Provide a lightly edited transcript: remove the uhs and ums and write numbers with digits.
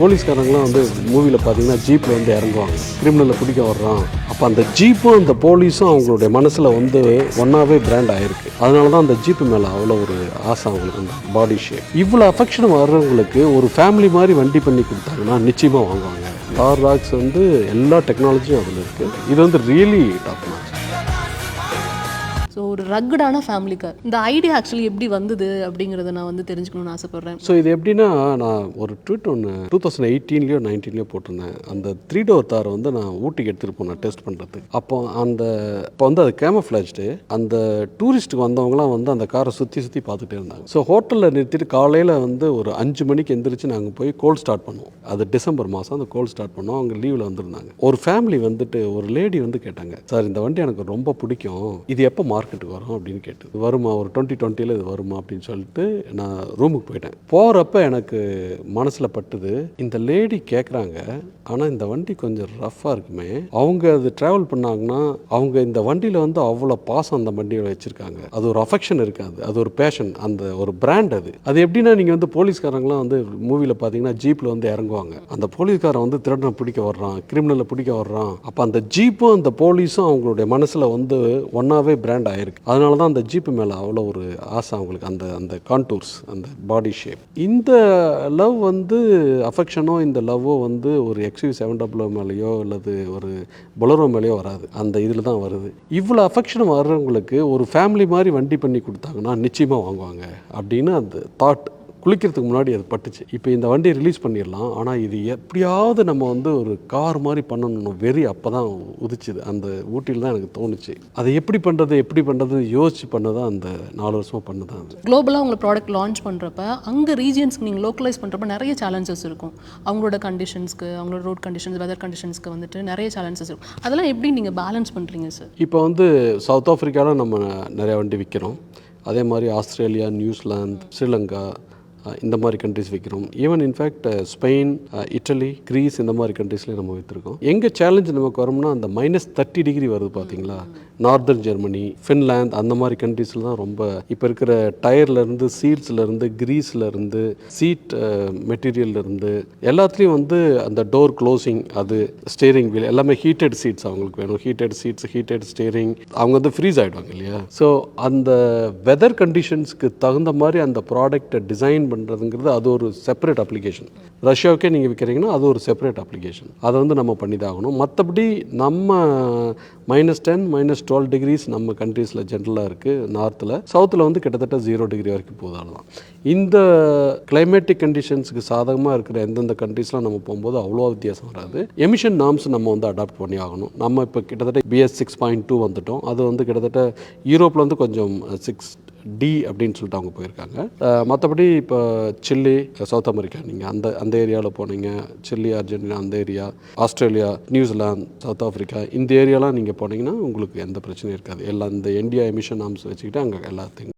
போலீஸ்காரங்களாம் வந்து மூவியில் பார்த்தீங்கன்னா ஜீப்பில் வந்து இறங்குவாங்க, கிரிமினலை பிடிக்க வர்றான். அப்போ அந்த ஜீப்பும் அந்த போலீஸும் அவங்களுடைய மனசில் வந்து ஒன்றாவே பிராண்ட் ஆகிருக்கு. அதனால தான் அந்த ஜீப்பு மேலே அவ்வளோ ஒரு ஆசை அவங்களுக்கு, அந்த பாடி ஷேப். இவ்வளோ அஃபெக்ஷன் வர்றவங்களுக்கு ஒரு ஃபேமிலி மாதிரி வண்டி பண்ணி கொடுத்தாங்கன்னா நிச்சயமாக வாங்குவாங்க. கார் ராக்ஸ் வந்து எல்லா டெக்னாலஜியும் அதில் இருக்குது. இது வந்து ரியலி டாப் நாச். ஸோ ஒரு ரக்கடான ஃபேமிலி கார். இந்த ஐடியா ஆக்சுவலி எப்படி வந்தது அப்படிங்கிறத நான் வந்து தெரிஞ்சுக்கணும்னு ஆசைப்பட்றேன். ஸோ இது எப்படின்னா, நான் ஒரு ட்வீட் ஒன்று 2018 19 போட்டிருந்தேன். அந்த 3 டோர் தாரை வந்து நான் ஊட்டிக்கு எடுத்துகிட்டு போனேன் டெஸ்ட் பண்ணுறதுக்கு. அப்போ வந்து அது கேமஃப்ளாஜ்டு. அந்த டூரிஸ்ட்டுக்கு வந்தவங்களாம் வந்து அந்த காரை சுற்றி பார்த்துட்டே இருந்தாங்க. ஸோ ஹோட்டலில் நிறுத்திட்டு காலையில் வந்து ஒரு 5 மணிக்கு எந்திரிச்சு நாங்கள் போய் கோல் ஸ்டார்ட் பண்ணுவோம். அது டிசம்பர் மாதம் அந்த கோல் ஸ்டார்ட் பண்ணோம். அவங்க லீவில் வந்திருந்தாங்க. ஒரு ஃபேமிலி வந்துட்டு ஒரு லேடி வந்து கேட்டாங்க, சார் இந்த வண்டி எனக்கு ரொம்ப பிடிக்கும், இது எப்போ மார்க்கெட்டுக்கு வரும் அப்படின்னு கேட்டு. வருமா, ஒரு 2020 இது வருமா அப்படின்னு சொல்லிட்டு நான் ரூமுக்கு போயிட்டேன். போகிறப்ப எனக்கு மனசில் பட்டுது, இந்த லேடி கேட்குறாங்க, ஆனால் இந்த வண்டி கொஞ்சம் ரஃப்பாக இருக்குமே. அவங்க அது ட்ராவல் பண்ணாங்கன்னா அவங்க இந்த வண்டியில் வந்து அவ்வளோ பாசம் அந்த வண்டியை வச்சுருக்காங்க. அது ஒரு அஃபெக்ஷன் இருக்காது, அது ஒரு பேஷன், அந்த ஒரு பிராண்ட். அது எப்படின்னா, நீங்கள் வந்து போலீஸ்காரங்களாம் வந்து மூவியில் பார்த்தீங்கன்னா ஜீப்பில் வந்து இறங்குவாங்க. அந்த போலீஸ்காரன் வந்து திருடனை பிடிக்க வர்றான், கிரிமினலை பிடிக்க வர்றான். அப்போ அந்த ஜீப்பும் அந்த போலீஸும் அவங்களுடைய மனசில் வந்து ஒன்றாவே பிராண்ட் ஆகிருக்கு. அதனால தான் அந்த ஜீப்பு மேலே அவ்வளோ ஒரு ஆசை அவங்களுக்கு, அந்த கான்டூர்ஸ், அந்த பாடி ஷேப். இந்த லவ் வந்து அஃபெக்ஷனோ இந்த லவ்வோ வந்து ஒரு XUV700 மேலேயோ அல்லது ஒரு பொலரோ மேலேயோ வராது. அந்த இதில் தான் வருது. இவ்வளோ அஃபெக்ஷன் வர்றவங்களுக்கு ஒரு ஃபேமிலி மாதிரி வண்டி பண்ணி கொடுத்தாங்கன்னா நிச்சயமாக வாங்குவாங்க அப்படின்னு அந்த தாட் குளிக்கிறதுக்கு முன்னாடி அது பட்டுச்சு. இப்போ இந்த வண்டியை ரிலீஸ் பண்ணிடலாம், ஆனால் இது எப்படியாவது நம்ம வந்து ஒரு கார் மாதிரி பண்ணணும் வெறி அப்போ தான் உதிச்சுது. அந்த ஊட்டியில் தான் எனக்கு தோணுச்சு. அதை எப்படி பண்ணுறது யோசிச்சு பண்ணதான் அந்த 4 வருஷமாக பண்ணதான். அது குளோபலாக உங்களை ப்ராடக்ட் லான்ச் பண்ணுறப்ப அங்கே ரீஜியன்ஸ்க்கு நீங்கள் லோக்கலைஸ் பண்ணுறப்ப நிறைய சேலஞ்சஸ் இருக்கும். அவங்களோட கண்டிஷன்ஸ்க்கு, அவங்களோட ரோட் கண்டிஷன்ஸ், வெதர் கண்டிஷன்ஸ்க்கு வந்துட்டு நிறைய சேலஞ்சஸ் இருக்கும். அதெல்லாம் எப்படி நீங்கள் பேலன்ஸ் பண்ணுறீங்க சார்? இப்போ வந்து சவுத் ஆஃப்ரிக்காவில் நம்ம நிறையா வண்டி விற்கிறோம். அதே மாதிரி ஆஸ்திரேலியா, நியூசிலாந்து, ஸ்ரீலங்கா, இந்த மாதிரி கண்ட்ரிஸ் விற்கிறோம். Even in fact Spain, idli, Greece, இந்த மாதிரி கண்ட்ரீஸ்லேயும் நம்ம விற்றுருக்கோம். எங்கே சேலஞ்சு நமக்கு வரும்னா அந்த -30 டிகிரி வருது பார்த்தீங்களா, நார்தர்ன் ஜெர்மனி, ஃபின்லாந்து, அந்த மாதிரி கண்ட்ரீஸில் தான் ரொம்ப இப்போ இருக்கிற டயர்லேருந்து, சீட்ஸ்லேருந்து, கிரீஸ்லேருந்து, சீட் மெட்டீரியல்லேருந்து எல்லாத்துலேயும் வந்து அந்த டோர் க்ளோசிங், அது ஸ்டேரிங் வீல் எல்லாமே ஹீட்டட் சீட்ஸ் அவங்களுக்கு வேணும். ஹீட்டட் சீட்ஸ், ஹீட்டட் ஸ்டேரிங், அவங்க வந்து ஃப்ரீஸ் ஆகிடுவாங்க இல்லையா. ஸோ அந்த வெதர் கண்டிஷன்ஸ்க்கு தகுந்த மாதிரி அந்த ப்ராடக்டை டிசைன் பண்ணுறதுங்கிறது அது ஒரு செப்பரேட் அப்ளிகேஷன். ரஷ்யாவுக்கே நீங்கள் விற்கிறீங்கன்னா அது ஒரு செப்பரேட் அப்ளிகேஷன். அதை வந்து நம்ம பண்ணி தான் ஆகணும். மற்றபடி நம்ம -10 -12 டிகிரிஸ் நம்ம கண்ட்ரீஸில் ஜென்ரலாக இருக்குது. நார்த்தில், சவுத்தில் வந்து கிட்டத்தட்ட 0 டிகிரி வரைக்கும் போதால் தான். இந்த கிளைமேட்டிக் கண்டிஷன்ஸுக்கு சாதகமாக இருக்கிற எந்தெந்த கண்ட்ரீஸ்லாம் நம்ம போகும்போது அவ்வளோ வித்தியாசம் வராது. எமிஷன் நார்ம்ஸ் நம்ம வந்து அடாப்ட் பண்ணி ஆகணும். நம்ம இப்போ கிட்டத்தட்ட BS 6.2 வந்துட்டோம். அது வந்து கிட்டத்தட்ட யூரோப்பில் வந்து கொஞ்சம் 6D அப்படின்னு சொல்லிட்டு அவங்க போயிருக்காங்க. மற்றபடி இப்போ சில்லி, சவுத் அமெரிக்கா, நீங்கள் அந்த ஏரியாவில் போனீங்க, சில்லி, அர்ஜென்டினா, அந்த area, Australia, New Zealand, south Africa, இந்த ஏரியாலாம் நீங்கள் போனீங்கன்னா உங்களுக்கு எந்த பிரச்சனையும் இருக்காது. எல்லாம் இந்த இந்தியா எமிஷன் நார்ம்ஸ் வச்சுக்கிட்டு அங்கே எல்லாத்தையும்